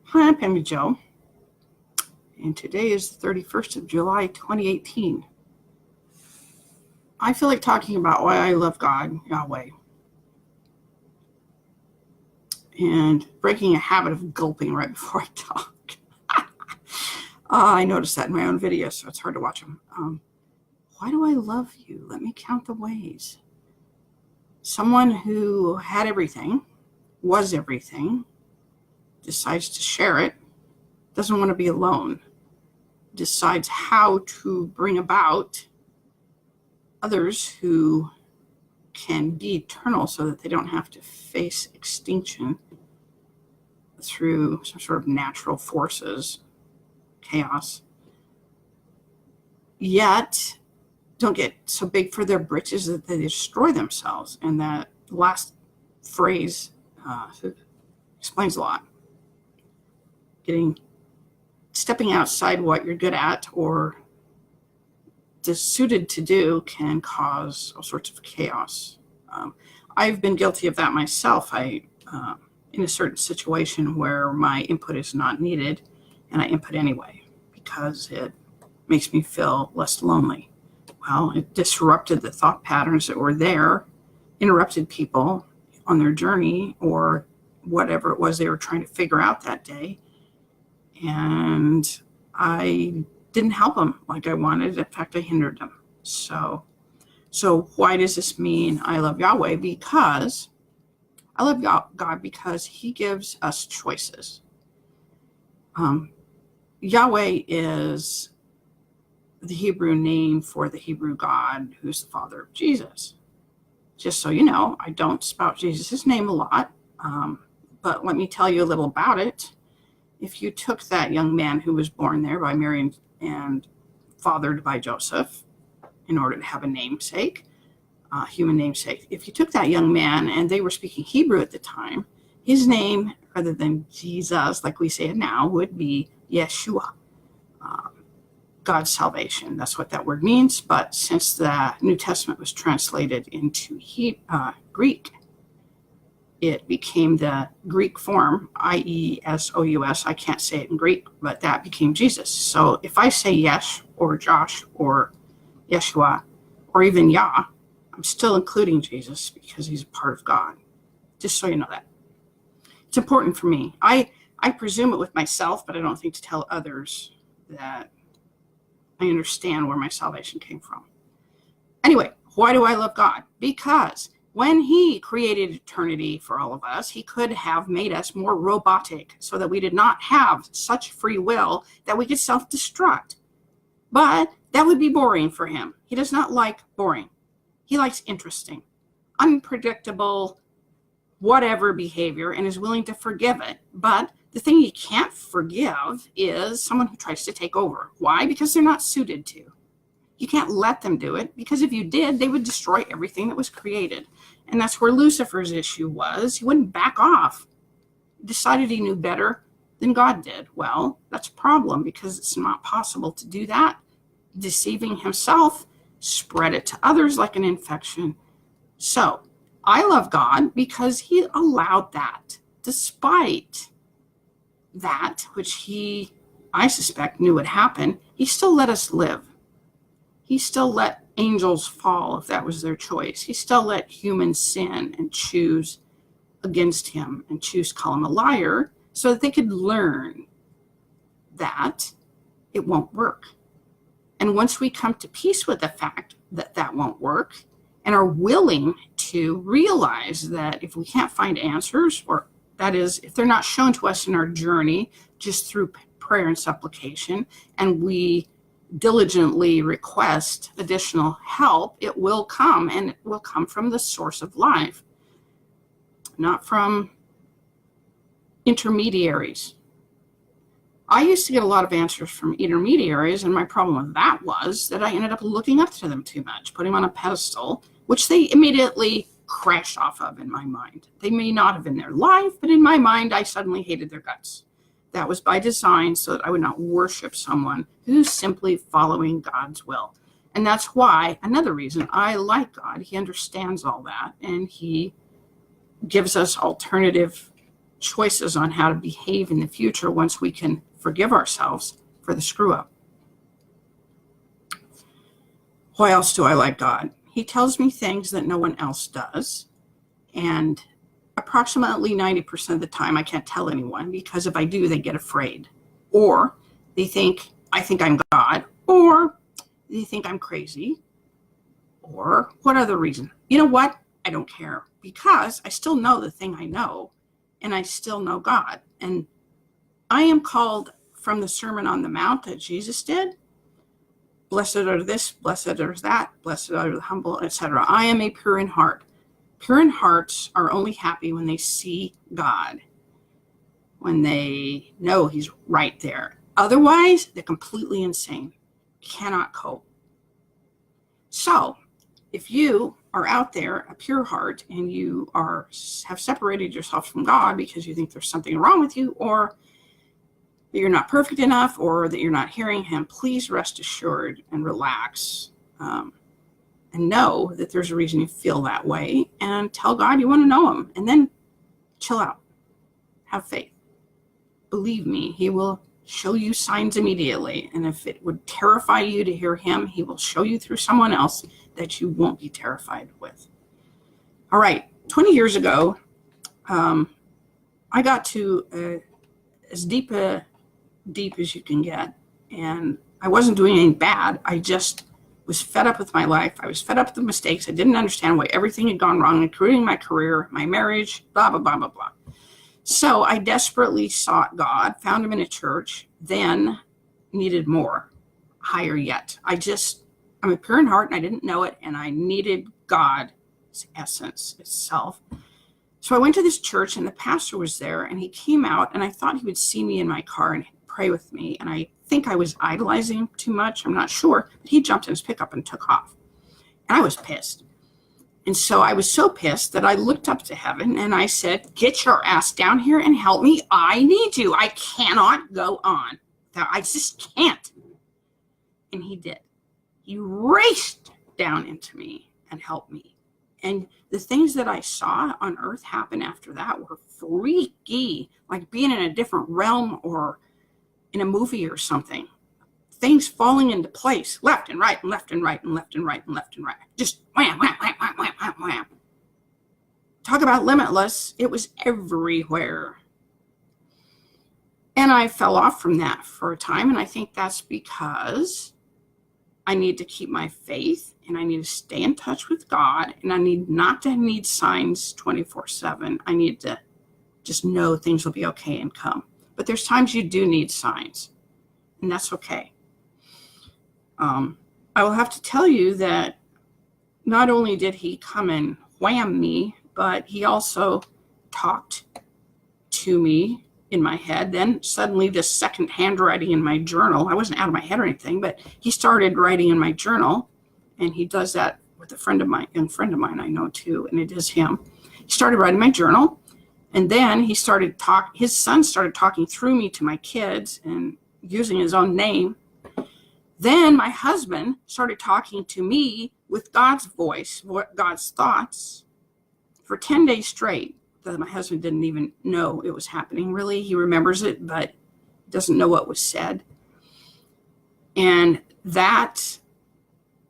Hi, I'm Pammy Joe, and today is the 31st of July, 2018. I feel like talking about why I love God, Yahweh, and breaking a habit of gulping right before I talk. I noticed that in my own videos, so it's hard to watch them. Why do I love you? Let me count the ways. Someone who had everything, was everything, decides to share it, doesn't want to be alone, decides how to bring about others who can be eternal so that they don't have to face extinction through some sort of natural forces, chaos, yet don't get so big for their britches that they destroy themselves. And that last phrase explains a lot. Stepping outside what you're good at or just suited to do can cause all sorts of chaos. I've been guilty of that myself. In a certain situation where my input is not needed, and I input anyway because it makes me feel less lonely. Well, it disrupted the thought patterns that were there, interrupted people on their journey or whatever it was they were trying to figure out that day. And I didn't help them like I wanted. In fact, I hindered them. So why does this mean I love Yahweh? Because I love God because he gives us choices. Yahweh is the Hebrew name for the Hebrew God who's the father of Jesus. Just so you know, I don't spout Jesus' name a lot, but let me tell you a little about it. If you took that young man who was born there by Mary and fathered by Joseph in order to have a namesake, human namesake, if you took that young man and they were speaking Hebrew at the time, his name, rather than Jesus like we say it now, would be Yeshua, God's salvation. That's what that word means. But since the New Testament was translated into Greek, it became the Greek form, I-E-S-O-U-S. I can't say it in Greek, but that became Jesus. So if I say Yesh or Josh or Yeshua or even Yah, I'm still including Jesus because he's a part of God. Just so you know that. It's important for me. I presume it with myself, but I don't think to tell others that I understand where my salvation came from. Anyway, why do I love God? Because when he created eternity for all of us, he could have made us more robotic so that we did not have such free will that we could self-destruct. But that would be boring for him. He does not like boring. He likes interesting, unpredictable, whatever behavior and is willing to forgive it. But the thing you can't forgive is someone who tries to take over. Why? Because they're not suited to. You can't let them do it because if you did, they would destroy everything that was created. And that's where Lucifer's issue was. He wouldn't back off. He decided he knew better than God did. Well, that's a problem because it's not possible to do that. Deceiving himself, spread it to others like an infection. So I love God because he allowed that, despite that, which he, I suspect, knew would happen. He still let us live. He still let angels fall if that was their choice. He still let humans sin and choose against him and choose to call him a liar so that they could learn that it won't work. And once we come to peace with the fact that that won't work and are willing to realize that if we can't find answers, or that is, if they're not shown to us in our journey just through prayer and supplication, and we diligently request additional help, it will come, and it will come from the source of life, not from intermediaries. I used to get a lot of answers from intermediaries, and my problem with that was that I ended up looking up to them too much, putting them on a pedestal, which they immediately crashed off of in my mind. They may not have in their life, but in my mind, I suddenly hated their guts. That was by design so that I would not worship someone who's simply following God's will. And that's why, another reason I like God, he understands all that, and he gives us alternative choices on how to behave in the future once we can forgive ourselves for the screw up. Why else do I like God? He tells me things that no one else does. And approximately 90% of the time, I can't tell anyone, because if I do, they get afraid. Or they think, I think I'm God. Or they think I'm crazy. Or what other reason? You know what? I don't care, because I still know the thing I know, and I still know God. And I am called from the Sermon on the Mount that Jesus did. Blessed are this, blessed are that, blessed are the humble, etc. I am a pure in heart. Pure in hearts are only happy when they see God, when they know he's right there. Otherwise, they're completely insane, cannot cope. So, if you are out there, a pure heart, and you have separated yourself from God because you think there's something wrong with you, or that you're not perfect enough, or that you're not hearing him, please rest assured and relax, and know that there's a reason you feel that way, and tell God you want to know him, and then chill out. Have faith. Believe me, he will show you signs immediately. And if it would terrify you to hear him, he will show you through someone else that you won't be terrified with. All right, 20 years ago, I got to as deep as you can get. And I wasn't doing anything bad. I just was fed up with my life. I was fed up with the mistakes. I didn't understand why everything had gone wrong, including my career, my marriage, blah, blah, blah, blah, blah. So I desperately sought God, found him in a church, then needed more, higher yet. I'm a pure in heart, and I didn't know it, and I needed God's essence itself. So I went to this church, and the pastor was there, and he came out, and I thought he would see me in my car and pray with me, and I think I was idolizing him too much. I'm not sure, but he jumped in his pickup and took off, and I was pissed. And so I was so pissed that I looked up to heaven and I said, get your ass down here and help me. I need you. I cannot go on. I just can't. And he did. He raced down into me and helped me. And the things that I saw on earth happen after that were freaky, like being in a different realm or in a movie or something. Things falling into place, left and right and left and right and left and right and left and right. Just wham, wham, wham, wham, wham, wham, wham. Talk about limitless. It was everywhere. And I fell off from that for a time. And I think that's because I need to keep my faith, and I need to stay in touch with God, and I need not to need signs 24/7. I need to just know things will be okay and come. But there's times you do need signs, and that's okay. I will have to tell you that not only did he come and wham me, but he also talked to me in my head. Then suddenly this second handwriting in my journal, I wasn't out of my head or anything, but he started writing in my journal, and he does that with a friend of mine, young friend of mine I know too, and it is him. He started writing my journal, and then his son started talking through me to my kids and using his own name. Then my husband started talking to me with God's voice, God's thoughts, for 10 days straight. My husband didn't even know it was happening, really. He remembers it, but doesn't know what was said. And that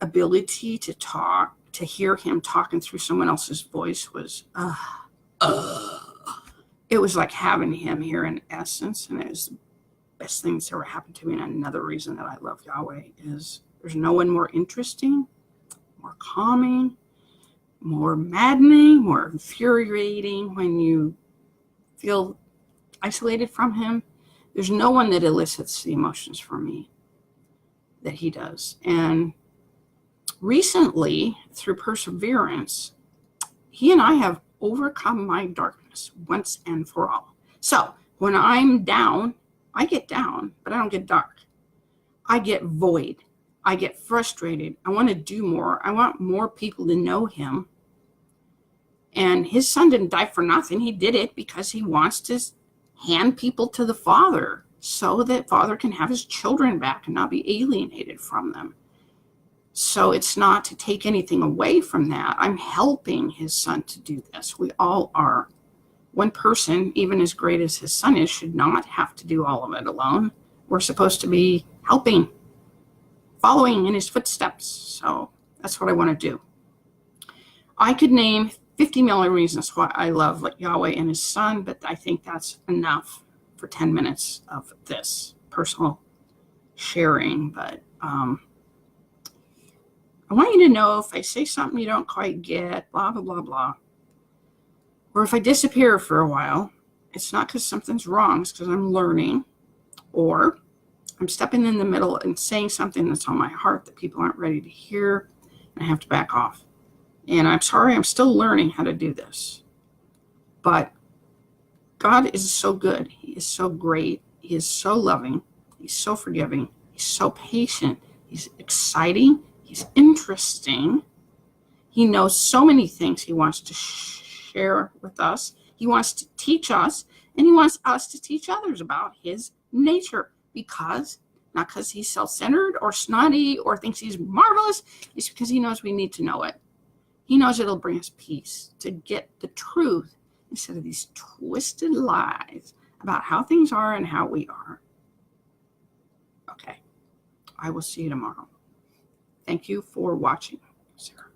ability to talk, to hear him talking through someone else's voice was, it was like having him here in essence, and it was best thing that's ever happened to me. And another reason that I love Yahweh is there's no one more interesting, more calming, more maddening, more infuriating when you feel isolated from him. There's no one that elicits the emotions from me that he does. And recently, through perseverance, he and I have overcome my darkness once and for all. So when I'm down, I get down, but I don't get dark. I get void. I get frustrated. I want to do more. I want more people to know him. And his son didn't die for nothing. He did it because he wants to hand people to the Father so that Father can have his children back and not be alienated from them. So it's not to take anything away from that. I'm helping his son to do this. We all are. one person, even as great as his son is, should not have to do all of it alone. We're supposed to be helping, following in his footsteps. So that's what I want to do. I could name 50 million reasons why I love Yahweh and his son, but I think that's enough for 10 minutes of this personal sharing. But I want you to know if I say something you don't quite get, blah, blah, blah, blah, or if I disappear for a while, it's not because something's wrong. It's because I'm learning, or I'm stepping in the middle and saying something that's on my heart that people aren't ready to hear, and I have to back off. And I'm sorry, I'm still learning how to do this. But God is so good. He is so great. He is so loving. He's so forgiving. He's so patient. He's exciting. He's interesting. He knows so many things he wants to share with us. He wants to teach us, and he wants us to teach others about his nature. Because, not because he's self-centered or snotty or thinks he's marvelous, it's because he knows we need to know it. He knows it'll bring us peace to get the truth instead of these twisted lies about how things are and how we are. Okay, I will see you tomorrow. Thank you for watching, Sarah.